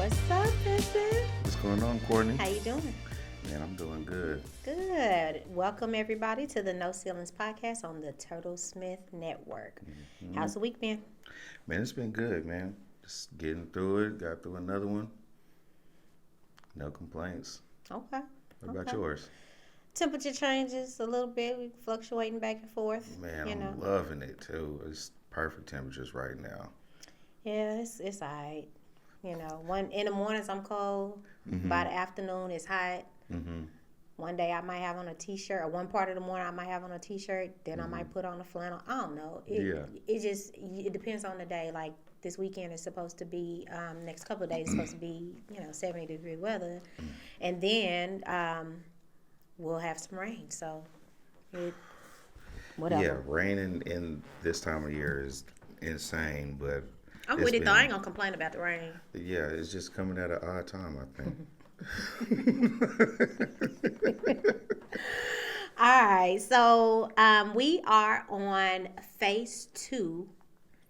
What's up, Vincent? What's going on, Courtney? How you doing? Man, I'm doing good. Good. Welcome everybody to the No Ceilings podcast on the Turtlesmith Network. How's the week been? Man, it's been good, man. Just getting through it. Got through another one. No complaints. Okay. What about yours? Temperature changes a little bit. We fluctuating back and forth. Man, I'm loving it too. It's perfect temperatures right now. Yeah, it's all right. One in the mornings I'm cold. By the afternoon it's hot. One day I might have on a t-shirt, or one part of the morning I might have on a t-shirt. Then I might put on a flannel. I don't know. It depends on the day. Like this weekend is supposed to be, next couple of days it's supposed to be, 70-degree weather, and then we'll have some rain. So, whatever. Yeah, rain in this time of year is insane, but I'm with it though. I ain't gonna complain about the rain. Yeah, it's just coming at an odd time, I think. All right, so we are on phase 2,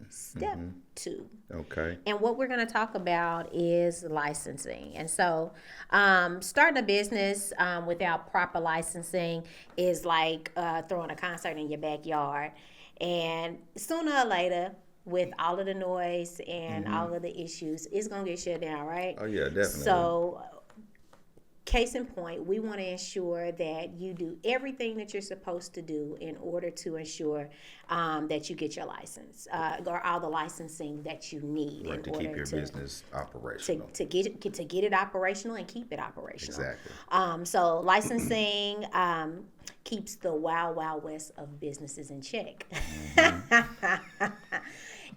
step 2. Okay. And what we're going to talk about is licensing. And so starting a business without proper licensing is like throwing a concert in your backyard. And sooner or later, with all of the noise and all of the issues, it's going to get shut down, right? Oh, yeah, definitely. So case in point, we want to ensure that you do everything that you're supposed to do in order to ensure that you get your license or all the licensing that you need Right, in to order keep your business operational. to get it operational and keep it operational. Exactly. So licensing keeps the wild, wild west of businesses in check.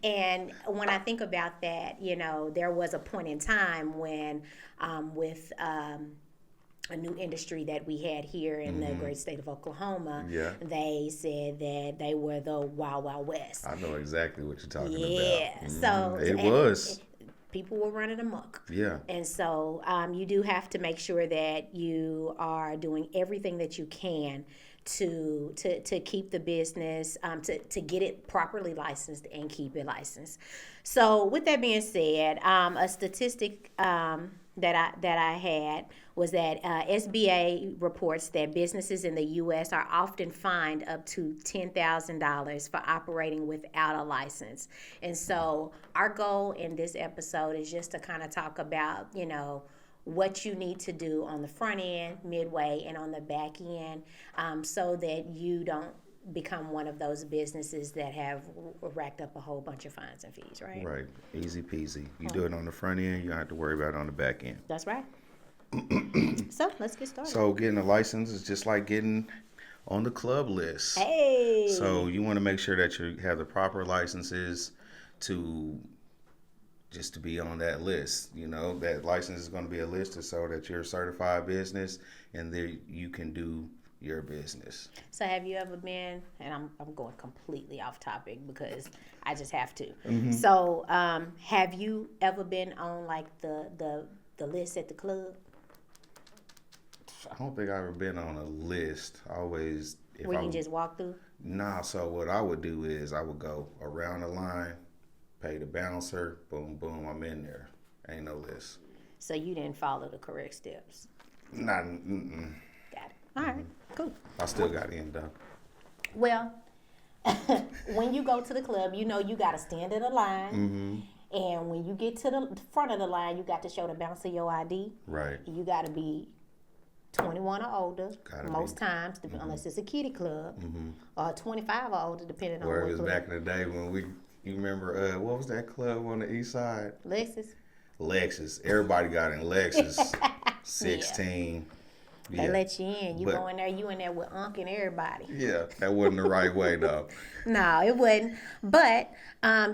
And when I think about that, there was a point in time when with a new industry that we had here in the great state of Oklahoma, they said that they were the wild, wild west. I know exactly what you're talking about. Yeah, so it was. People were running amok. Yeah. And so you do have to make sure that you are doing everything that you can to keep the business, to get it properly licensed and keep it licensed. So with that being said, a statistic that I had was that SBA reports that businesses in the U.S. are often fined up to $10,000 for operating without a license. And so our goal in this episode is just to kind of talk about, what you need to do on the front end, midway, and on the back end, so that you don't become one of those businesses that have racked up a whole bunch of fines and fees, right? Right. Easy peasy. You do it on the front end, you don't have to worry about it on the back end. That's right. So let's get started. So getting a license is just like getting on the club list. Hey. So you want to make sure that you have the proper licenses to be on that list. That license is going to be a list so that you're a certified business and there you can do your business. So have you ever been, and I'm going completely off topic because I just have to. So have you ever been on like the list at the club? I don't think I've ever been on a list. Always. Where you just walk through? Nah, so what I would do is I would go around the line, pay the bouncer, boom, boom, I'm in there. Ain't no list. So you didn't follow the correct steps? Not, Got it. All right, cool. I still got in though. Well, when you go to the club, you got to stand in a line. And when you get to the front of the line, you got to show the bouncer your ID. Right. You got to be 21 or older most times, unless it's a kiddie club, or 25 or older, depending on what club. Where it was back in the day when you remember, what was that club on the east side? Lexus. Everybody got in Lexus. 16. They let you in. You go in there, you in there with Unc and everybody. Yeah, that wasn't the right way though. No, it wasn't. But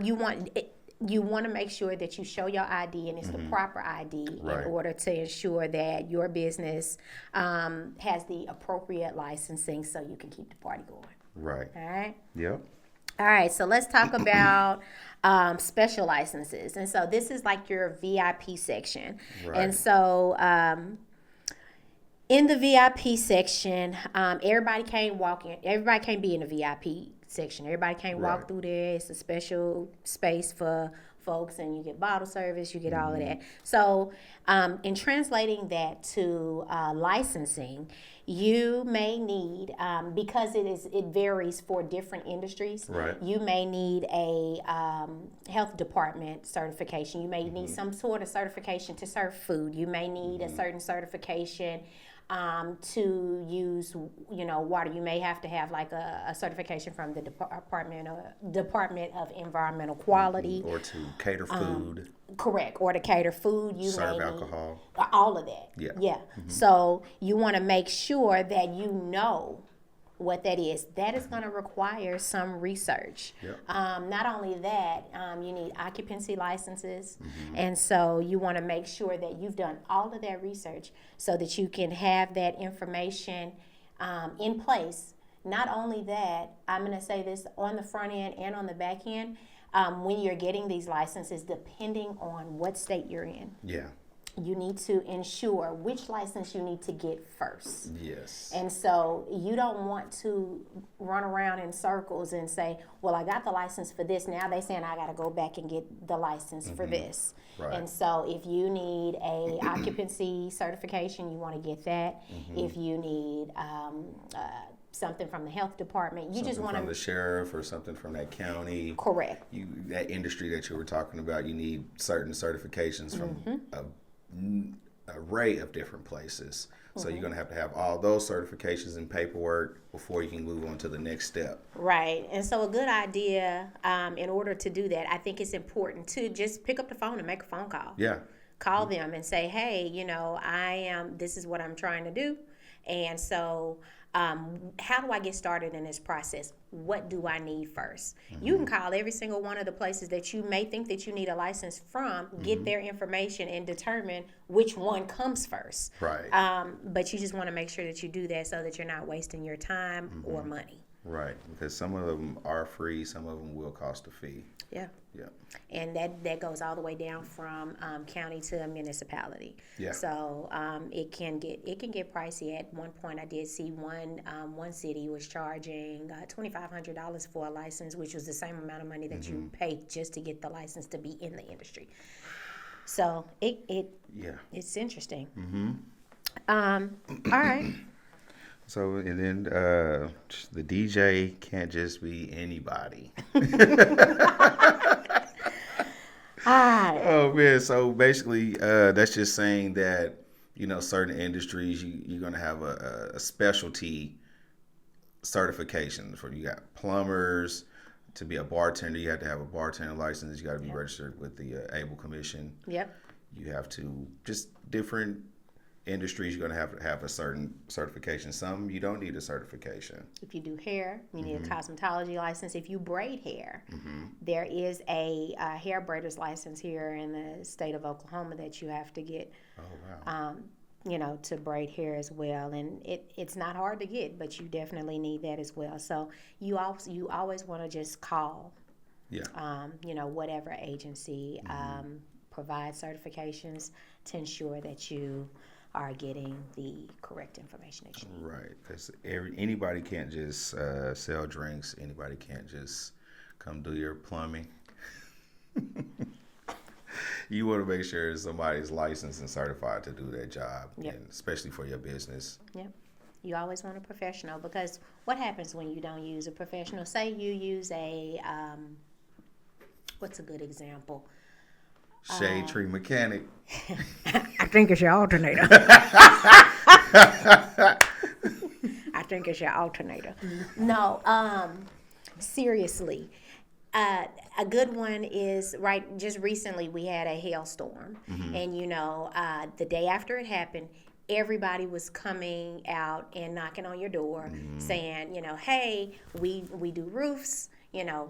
you want to make sure that you show your ID and it's the proper ID in order to ensure that your business has the appropriate licensing so you can keep the party going. Right. All right? Yep. All right, so let's talk about special licenses. And so this is like your VIP section. Right. And so in the VIP section, everybody can't walk in. Everybody can't be in the VIP section. Everybody can't walk through there. It's a special space for folks, and you get bottle service, you get all of that. So in translating that to licensing, you may need, because it varies for different industries. Right. You may need a health department certification. You may need some sort of certification to serve food. You may need a certain certification to use, water. You may have to have like a certification from the Department of Environmental Quality. Or to cater food. Correct. Or to cater food. You Serve may alcohol. Need all of that. Yeah. Yeah. So you want to make sure that you know what that is. That is going to require some research. Yep. Not only that, you need occupancy licenses. And so you want to make sure that you've done all of that research so that you can have that information in place. Not only that, I'm going to say this on the front end and on the back end, when you're getting these licenses, depending on what state you're in. Yeah. You need to ensure which license you need to get first. Yes. And so you don't want to run around in circles and say, well, I got the license for this. Now they saying I got to go back and get the license for this. Right. And so if you need a occupancy certification, you want to get that. If you need something from the health department, you just want to from the sheriff or something from that county. Correct. That industry that you were talking about, you need certain certifications from an array of different places. So you're going to have all those certifications and paperwork before you can move on to the next step. Right. And so a good idea, in order to do that, I think it's important to just pick up the phone and make a phone call. Yeah. Call them and say, hey, this is what I'm trying to do. And so how do I get started in this process? What do I need first? You can call every single one of the places that you may think that you need a license from, get their information, and determine which one comes first. Right. But you just want to make sure that you do that so that you're not wasting your time or money. Right. Because some of them are free, some of them will cost a fee. Yeah. Yeah. And that goes all the way down from county to municipality. Yeah. So it can get pricey. At one point, I did see one city was charging $2,500 for a license, which was the same amount of money that you pay just to get the license to be in the industry. So it's interesting. All right. So and then the DJ can't just be anybody. Oh man! So basically, that's just saying that certain industries you're gonna have a specialty certification for. You got plumbers. To be a bartender, you have to have a bartender license. You got to be registered with the Able Commission. Yep. You have to just different industries. You're gonna have to have a certain certification. Some you don't need a certification. If you do hair, you need a cosmetology license. If you braid hair, there is a hair braider's license here in the state of Oklahoma that you have to get. Oh wow. To braid hair as well, and it's not hard to get, but you definitely need that as well. So you always want to just call, whatever agency provides certifications to ensure that you are getting the correct information that you need. Right, because anybody can't just sell drinks. Anybody can't just come do your plumbing. You want to make sure somebody's licensed and certified to do their job, and especially for your business. Yep. You always want a professional, because what happens when you don't use a professional? Say you use a, what's a good example? Shade tree mechanic. I think it's your alternator. I think it's your alternator. No, seriously. A good one is, just recently we had a hailstorm. And, the day after it happened, everybody was coming out and knocking on your door saying, hey, we do roofs,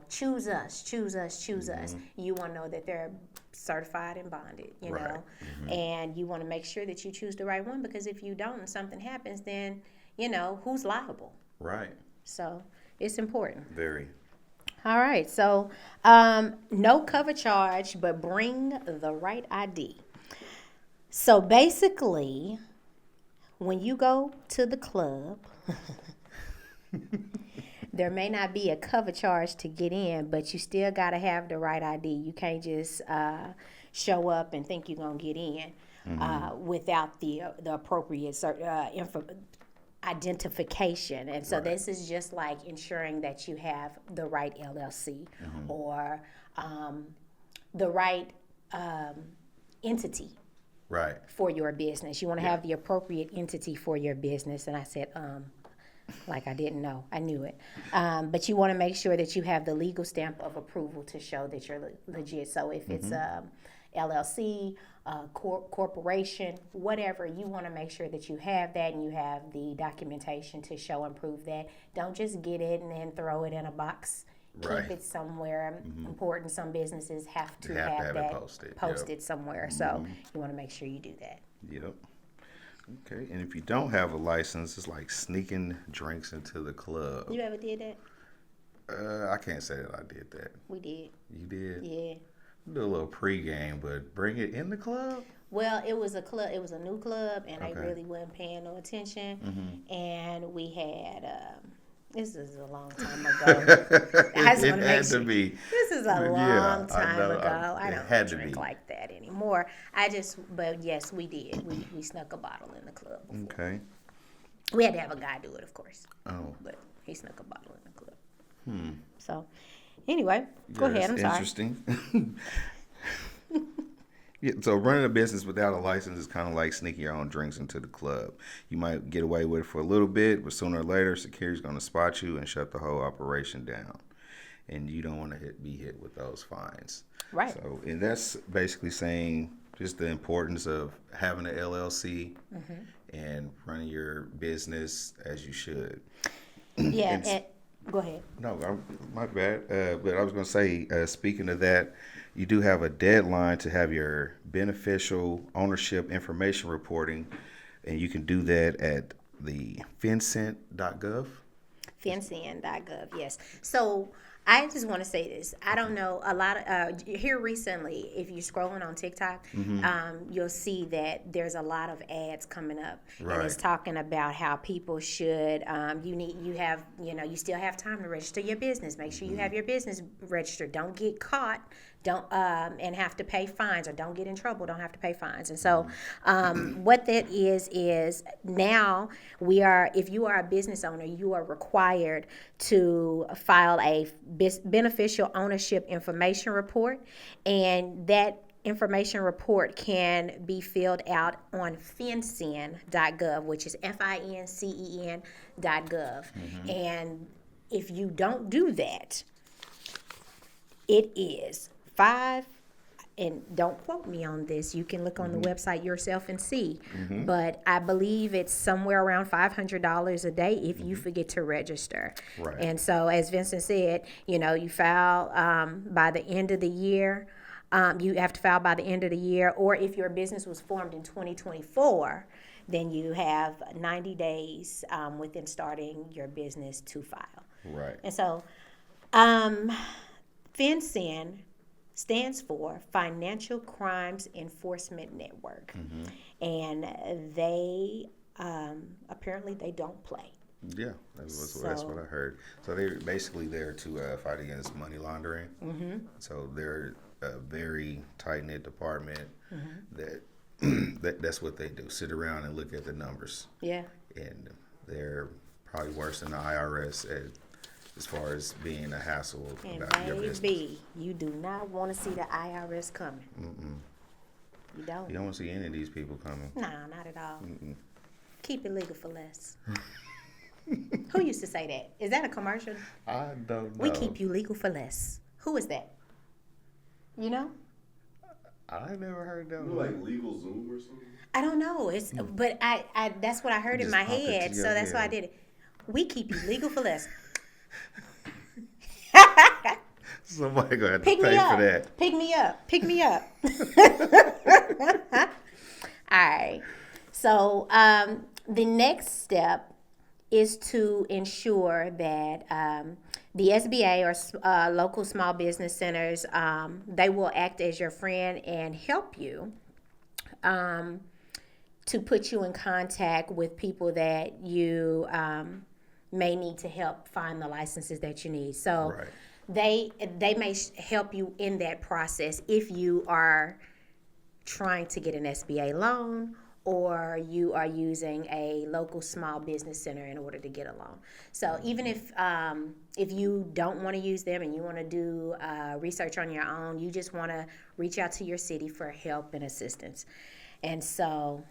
choose us. You want to know that they're certified and bonded, know. And you want to make sure that you choose the right one, because if you don't and something happens, then, who's liable? Right. So it's important. Very. All right, so no cover charge, but bring the right ID. So basically, when you go to the club, there may not be a cover charge to get in, but you still got to have the right ID. You can't just show up and think you're going to get in without the appropriate identification. And so this is just like ensuring that you have the right LLC or the right entity for your business. You want to have the appropriate entity for your business. And I said, like I didn't know. I knew it. But you want to make sure that you have the legal stamp of approval to show that you're legit. So if it's LLC, corporation, whatever, you want to make sure that you have that and you have the documentation to show and prove that. Don't just get it and then throw it in a box. Keep it somewhere important. Some businesses have to have that posted somewhere. So you want to make sure you do that. Yep. Okay. And if you don't have a license, it's like sneaking drinks into the club. You ever did that? I can't say that I did that. We did. You did? Yeah. Do a little pregame, but bring it in the club? Well, it was a club. It was a new club, and they really wasn't paying no attention. And we had... this is a long time ago. This is a long time ago. I don't drink like that anymore. But yes, we did. We snuck a bottle in the club before. Okay. We had to have a guy do it, of course. Oh. But he snuck a bottle in the club. So, anyway, go ahead. I'm sorry. Interesting. Yeah, so running a business without a license is kind of like sneaking your own drinks into the club. You might get away with it for a little bit, but sooner or later, security's going to spot you and shut the whole operation down. And you don't want to be hit with those fines. Right. So, and that's basically saying just the importance of having an LLC and running your business as you should. Yeah, go ahead. No, my bad. But I was going to say, speaking of that, you do have a deadline to have your beneficial ownership information reporting, and you can do that at the FinCEN.gov. FinCEN.gov, yes. So I just want to say this. I don't know, a lot of, here recently, if you're scrolling on TikTok, you'll see that there's a lot of ads coming up. Right. And it's talking about how people should, you still have time to register your business. Make sure you have your business registered. Don't get caught. And have to pay fines, or don't get in trouble, don't have to pay fines. And so what that is now if you are a business owner, you are required to file a beneficial ownership information report, and that information report can be filled out on FinCEN.gov, which is FINCEN.gov. And if you don't do that, it is and don't quote me on this, you can look on the website yourself and see, but I believe it's somewhere around $500 a day if you forget to register. Right. And so, as Vincent said, you file by the end of the year. You have to file by the end of the year, or if your business was formed in 2024, then you have 90 days within starting your business to file. Right. And so, FinCEN stands for Financial Crimes Enforcement Network. And they apparently they don't play. Yeah, that's what I heard. So they're basically there to fight against money laundering. So they're a very tight-knit department that's what they do, sit around and look at the numbers. Yeah. And they're probably worse than the IRS as far as being a hassle about your business. Baby, you do not want to see the IRS coming. You don't. You don't want to see any of these people coming. No, not at all. Keep it legal for less. Who used to say that? Is that a commercial? I don't know. We keep you legal for less. Who is that? You know? I never heard that. Like Legal Zoom or something? I don't know. But I that's what I heard in my head, so that's why I did it. We keep you legal for less. Somebody gonna have to pay for that. Pick me up. Pick me up. All right. So the next step is to ensure that the SBA or local small business centers, they will act as your friend and help you to put you in contact with people that you may need to help find the licenses that you need. So Right. they may help you in that process if you are trying to get an SBA loan or you are using a local small business center in order to get a loan. So even if you don't want to use them and you want to do research on your own, you just want to reach out to your city for help and assistance. And so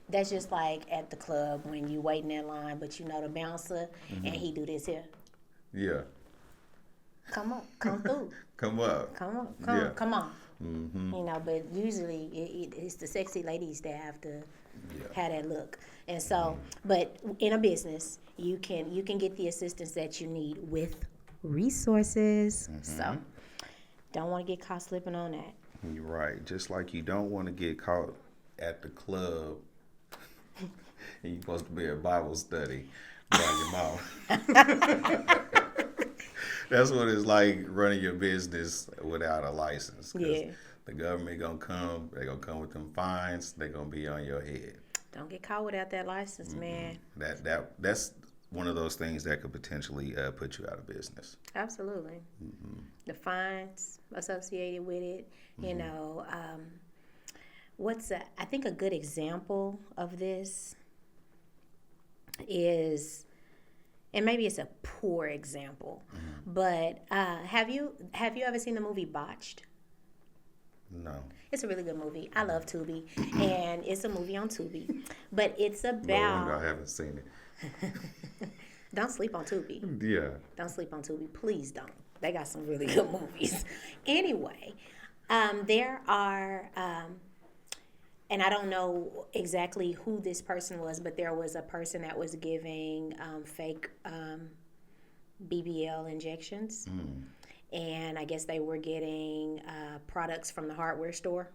that's just like at the club when you waiting in line, but you know the bouncer and he do this here. Yeah. Come on, come through. Come up. Come on, Yeah. come on. Mm-hmm. You know, but usually it's the sexy ladies that have to Yeah. have that look. And so, but in a business, you can get the assistance that you need with resources. So, don't want to get caught slipping on that. You're right. Just like you don't want to get caught at the club and you're supposed to be at Bible study by your mouth. That's what it's like running your business without a license. 'Cause Yeah. the government gonna come. They gonna come with them fines. They gonna be on your head. Don't get caught without that license, man. That's one of those things that could potentially put you out of business. Absolutely. The fines associated with it, you know. I think a good example of this is, and maybe it's a poor example, but have you ever seen the movie Botched? No. It's a really good movie. I love Tubi, and it's a movie on Tubi, but it's No wonder I about. haven't seen it. Don't sleep on Tubi. Yeah. Don't sleep on Tubi. Please don't. They got some really good movies. Anyway, there are, and I don't know exactly who this person was, but there was a person that was giving fake BBL injections. And I guess they were getting products from the hardware store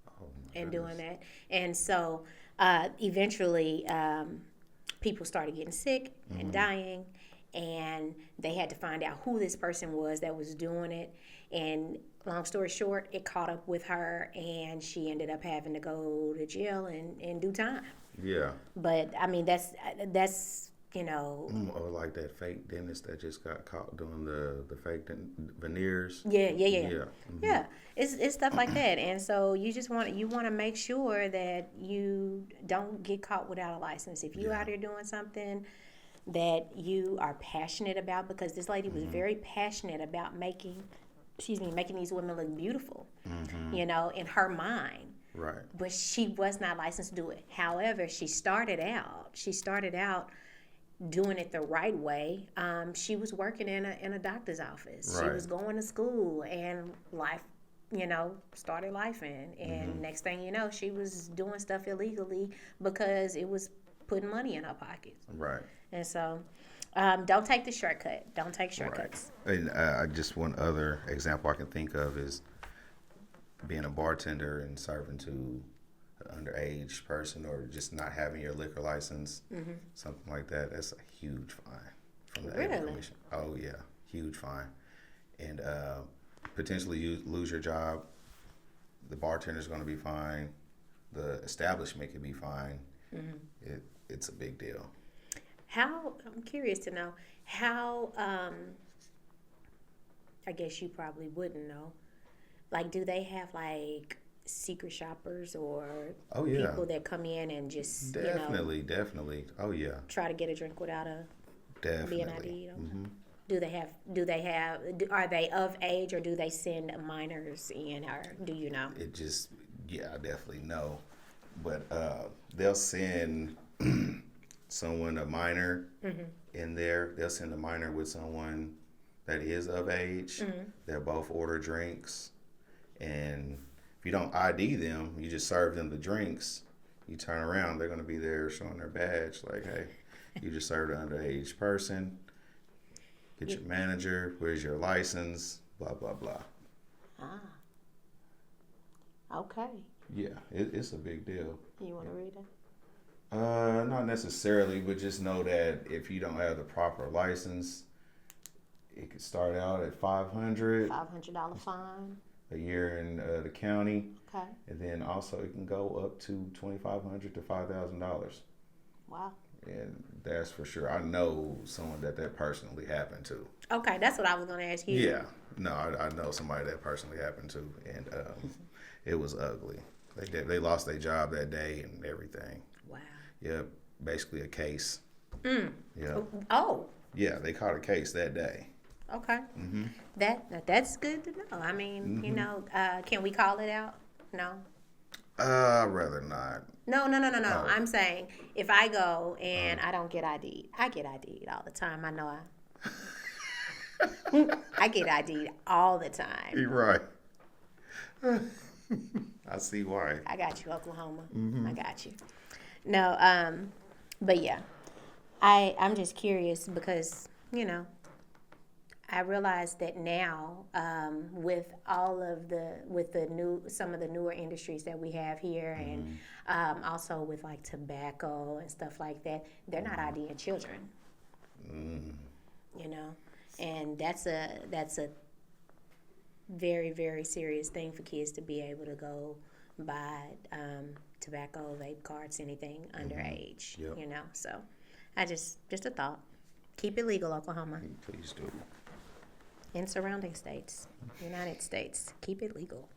Oh, my and goodness. doing that. And so eventually people started getting sick and dying, and they had to find out who this person was that was doing it. And long story short, it caught up with her, and she ended up having to go to jail and do time. Yeah. But I mean, that's you know, Or like that fake dentist that just got caught doing the fake veneers. yeah. Yeah. Yeah, it's stuff like that, and so you want to make sure that you don't get caught without a license. If you out here doing something that you are passionate about, because this lady was very passionate about making these women look beautiful, you know, in her mind. Right. But she was not licensed to do it. However, she started out doing it the right way. She was working in a doctor's office. She Right. was going to school, and life, you know, started lifing. And next thing you know, she was doing stuff illegally because it was putting money in her pockets. Right. And so, don't take the shortcut. Don't take shortcuts. And just one other example I can think of is being a bartender and serving to an underage person, or just not having your liquor license, something like that. That's a huge fine from the Able Really? Commission. Oh yeah, huge fine, and potentially you lose your job. The bartender's going to be fined. The establishment could be fined. It's a big deal. I'm curious to know how, I guess you probably wouldn't know. Like, do they have like secret shoppers or Oh yeah, people that come in and just, definitely. Oh yeah, try to get a drink without being definitely. ID? Are they of age, or do they send minors in, or do you know? It just, yeah, I definitely know, but they'll send someone, a minor, in there. They'll send a minor with someone that is of age. They'll both order drinks, and if you don't ID them, you just serve them the drinks. You turn around, they're going to be there showing their badge, like, hey, you just served an underage person. Get your manager. Where's your license? Blah blah blah. Okay. Yeah, it's a big deal. You want to read it? Not necessarily, but just know that if you don't have the proper license, it could start out at $500 $500 fine. a year in the county, Okay. and then also it can go up to $2,500 to $5,000. Wow. And that's for sure. I know someone that personally happened to. Okay, that's what I was going to ask you. Yeah. No, I know somebody that personally happened to, and it was ugly. They lost their job that day and everything. Wow. Yeah, basically a case. Yeah. Oh. Yeah, they caught a case that day. Okay. That's good to know. I mean, can we call it out? No. I'd rather not. No. Oh. I'm saying if I go and I don't get ID'd, I get ID'd all the time. I know I get ID'd all the time. You're right. I see why. I got you, Oklahoma. I got you. No, but yeah, I'm just curious because I realize that now with some of the newer industries that we have here, and also with like tobacco and stuff like that, they're not IDing children. And that's a very, very serious thing for kids to be able to go buy tobacco, vape cards, anything underage. Yep. So I just a thought. Keep it legal, Oklahoma. Please do. In surrounding states, United States, keep it legal.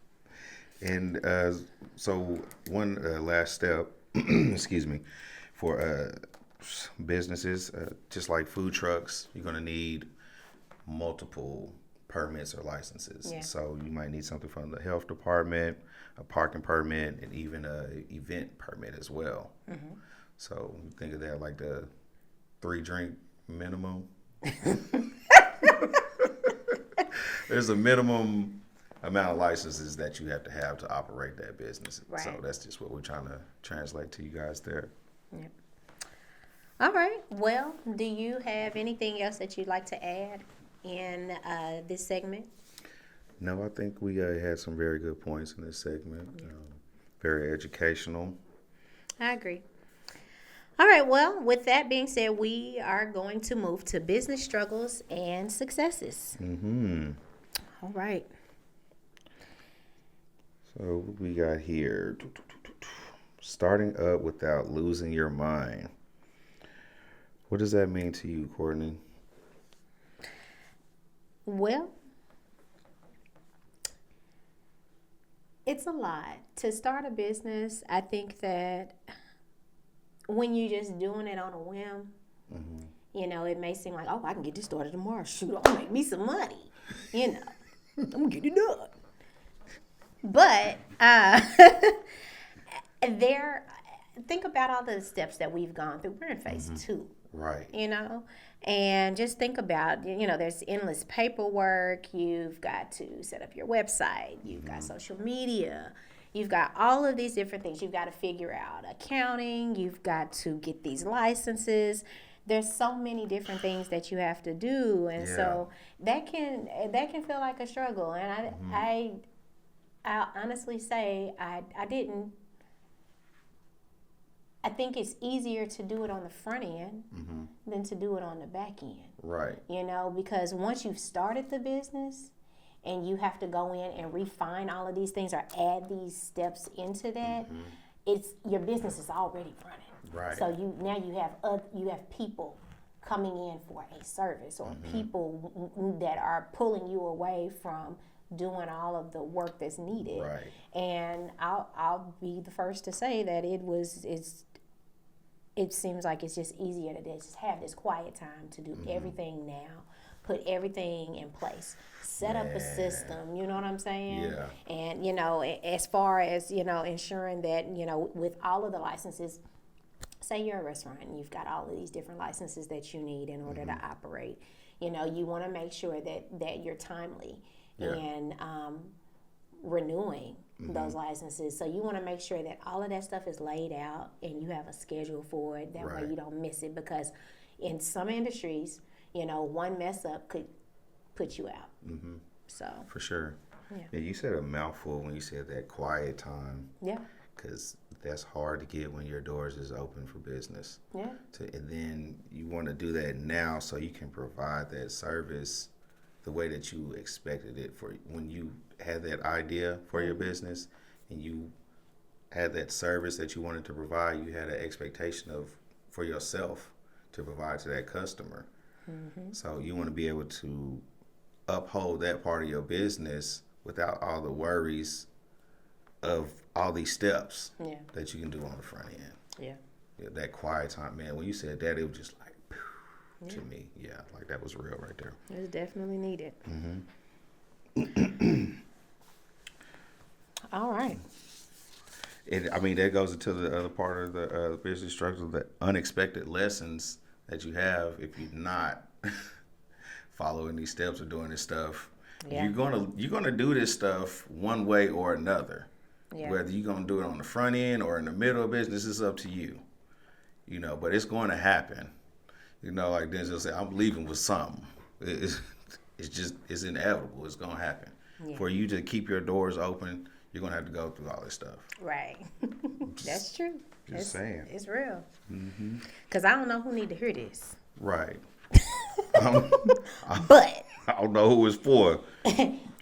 And so one last step, excuse me, for businesses, just like food trucks, you're going to need multiple permits or licenses. Yeah. So you might need something from the health department, a parking permit, and even a event permit as well. So you think of that like the 3-drink minimum. There's a minimum amount of licenses that you have to operate that business. Right. So that's just what we're trying to translate to you guys there. Yep. All right. Well, do you have anything else that you'd like to add in this segment? No, I think we had some very good points in this segment. Very educational. I agree. All right. Well, with that being said, we are going to move to business struggles and successes. All right. So what we got here? Starting up without losing your mind. What does that mean to you, Courtney? Well, it's a lot. To start a business, I think that when you're just doing it on a whim, it may seem like, oh, I can get this started tomorrow. Shoot, I'll make me some money. I'm going to get it done. But think about all the steps that we've gone through. We're in phase 2. Right. And just think about, there's endless paperwork. You've got to set up your website. You've got social media. You've got all of these different things. You've got to figure out accounting. You've got to get these licenses. There's so many different things that you have to do. And so that can feel like a struggle. And I'll honestly say I didn't. I think it's easier to do it on the front end than to do it on the back end. Right. Because once you've started the business and you have to go in and refine all of these things or add these steps into that, it's your business is already running. Right. So you have people coming in for a service or people that are pulling you away from doing all of the work that's needed. Right. And I'll be the first to say that it seems like it's just easier to just have this quiet time to do everything now, put everything in place, set up a system, you know what I'm saying? Yeah. And, as far as, ensuring that, with all of the licenses, say you're a restaurant and you've got all of these different licenses that you need in order to operate, you want to make sure that you're timely and renewing those licenses. So you want to make sure that all of that stuff is laid out and you have a schedule for it. That way you don't miss it, because in some industries, one mess up could put you out. So for sure. Yeah, you said a mouthful when you said that quiet time. Yeah. Because that's hard to get when your doors is open for business. Yeah. And then you want to do that now so you can provide that service the way that you expected it for when you had that idea for your business and you had that service that you wanted to provide. You had an expectation of for yourself to provide to that customer. So you want to be able to uphold that part of your business without all the worries of all these steps that you can do on the front end. Yeah. Yeah, that quiet time, man. When you said that, it was just like, to me, like that was real right there. It was definitely needed. All right. I mean, that goes into the other part of the business structure, the unexpected lessons that you have if you're not following these steps or doing this stuff. Yeah. You're gonna do this stuff one way or another. Yeah. Whether you're gonna do it on the front end or in the middle of business is up to you. But it's going to happen. Like Denzel said, I'm leaving with something. It's inevitable. It's gonna happen. Yeah. For you to keep your doors open, you're gonna have to go through all this stuff. Right. That's true. Just saying. It's real. Because I don't know who need to hear this. Right. But I don't know who it's for.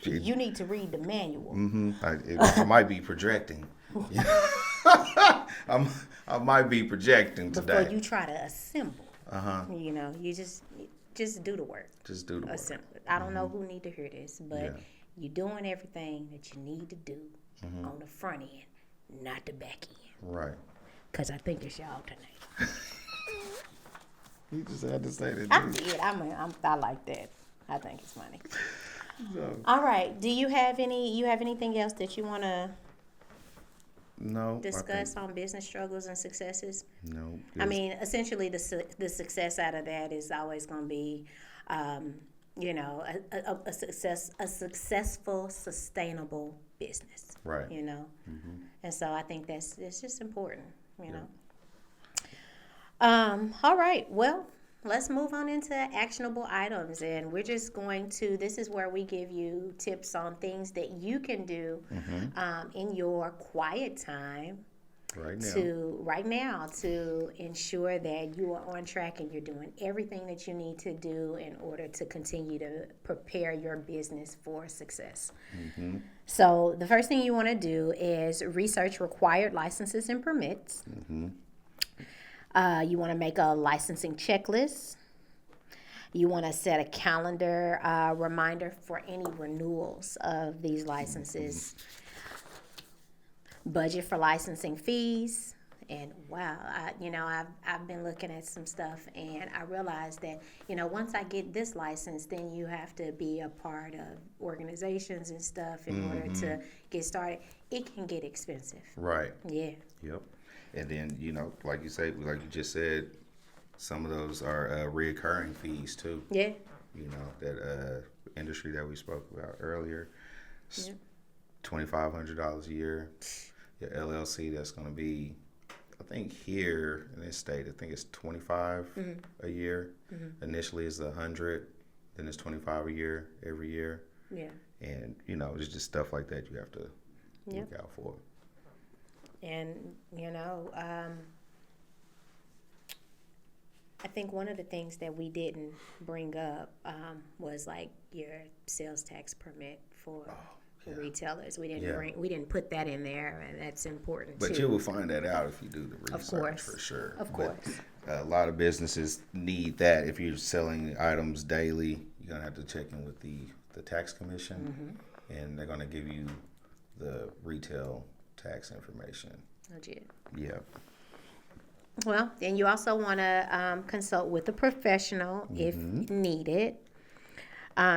you need to read the manual. I might be projecting. I might be projecting today. Before you try to assemble. You just do the work. Just do the work. Assemble it. I don't know who need to hear this, but you're doing everything that you need to do on the front end, not the back end. Right. Because I think it's y'all tonight. You just had to say that. I did. I like that. I think it's funny. So. All right. Do you have anything else that you want to discuss on business struggles and successes? No. I mean, essentially, the success out of that is always going to be, a successful, sustainable business. Right. And so I think it's just important. All right. Well, let's move on into actionable items, and we're just going to. This is where we give you tips on things that you can do in your quiet time. Right now to ensure that you are on track and you're doing everything that you need to do in order to continue to prepare your business for success. So the first thing you want to do is research required licenses and permits. You want to make a licensing checklist. You want to set a calendar reminder for any renewals of these licenses. Budget for licensing fees. And wow, I've been looking at some stuff, and I realized that once I get this license, then you have to be a part of organizations and stuff in order to get started. It can get expensive. Right. Yeah. Yep. And then like you just said, some of those are reoccurring fees too. Yeah. That industry that we spoke about earlier. Yep. $2,500 a year. Your LLC, that's going to be, I think here in this state, I think it's $25 a year. Initially it's $100, then it's $25 a year every year. Yeah. And it's just stuff like that you have to look out for. And I think one of the things that we didn't bring up was like your sales tax permit for retailers. We didn't put that in there, and that's important too. But you will find that out if you do the research, of course, for sure. Of course. A lot of businesses need that. If you're selling items daily, you're gonna have to check in with the tax commission, and they're gonna give you the retail tax information. Legit. Yeah. Well, then you also want to consult with a professional if needed.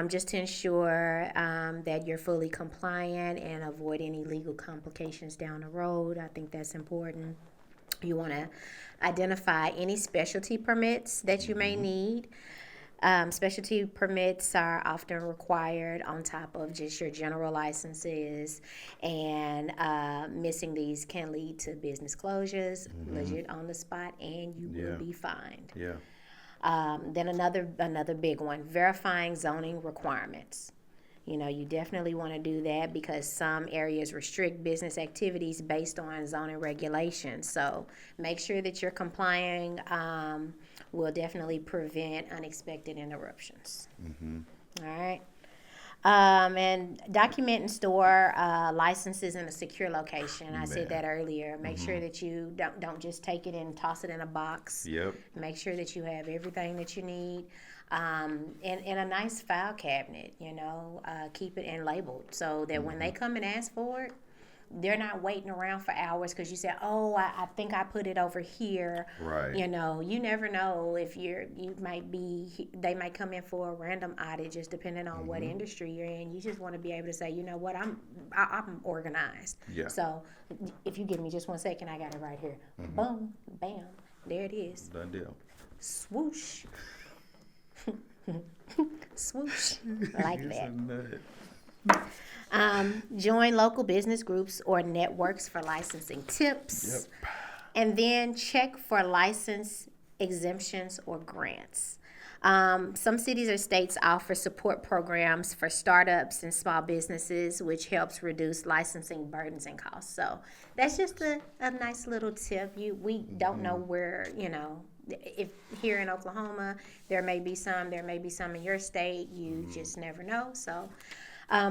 Just to ensure that you're fully compliant and avoid any legal complications down the road. I think that's important. You want to identify any specialty permits that you may need. Specialty permits are often required on top of just your general licenses, and missing these can lead to business closures, legit on the spot, and you will be fined. Yeah. Then another big one, verifying zoning requirements. You definitely want to do that because some areas restrict business activities based on zoning regulations. So make sure that you're complying. Will definitely prevent unexpected interruptions. All right. And document and store licenses in a secure location. I said Man. that earlier. Make sure that you don't just take it and toss it in a box. Yep. Make sure that you have everything that you need. In a nice file cabinet, keep it and labeled so that when they come and ask for it, they're not waiting around for hours because you said, "Oh, I think I put it over here." Right. You never know if they might come in for a random audit, just depending on what industry you're in. You just want to be able to say, "You know what, I'm organized." Yeah. So if you give me just 1 second, I got it right here. Boom, bam, there it is. Done deal. Swoosh. Swoosh. Like that. Join local business groups or networks for licensing tips. Yep. And then check for license exemptions or grants. Some cities or states offer support programs for startups and small businesses, which helps reduce licensing burdens and costs. So that's just a nice little tip. We don't know where, if here in Oklahoma, there may be some in your state. You just never know. So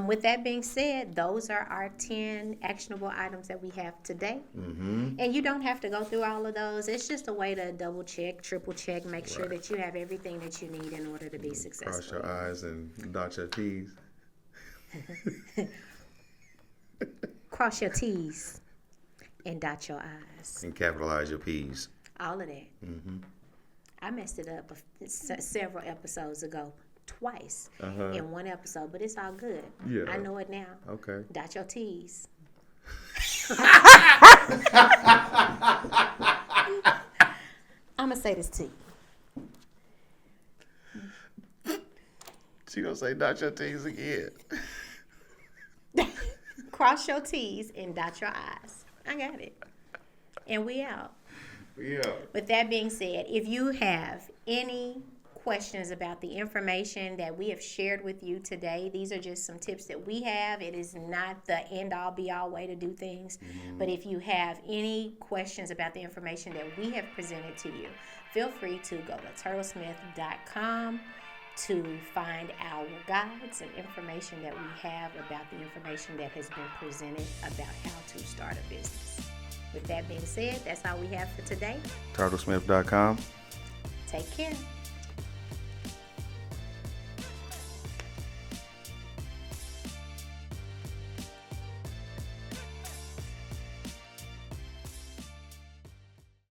with that being said, those are our 10 actionable items that we have today. And you don't have to go through all of those. It's just a way to double check, triple check, make sure that you have everything that you need in order to be successful. Cross your I's and dot your T's. Cross your T's and dot your I's. And capitalize your P's. All of that. I messed it up several episodes ago. Twice in one episode, but it's all good. Yeah. I know it now. Okay. Dot your T's. I'm going to say this to you. She gonna say dot your T's again. Cross your T's and dot your I's. I got it. And we out. Yeah. With that being said, if you have any questions about the information that we have shared with you today, these are just some tips that we have. It is not the end-all be-all way to do things, but if you have any questions about the information that we have presented to you, feel free to go to turtlesmith.com to find our guides and information that we have about the information that has been presented about how to start a business. With that being said, that's all we have for today. Turtlesmith.com. Take care.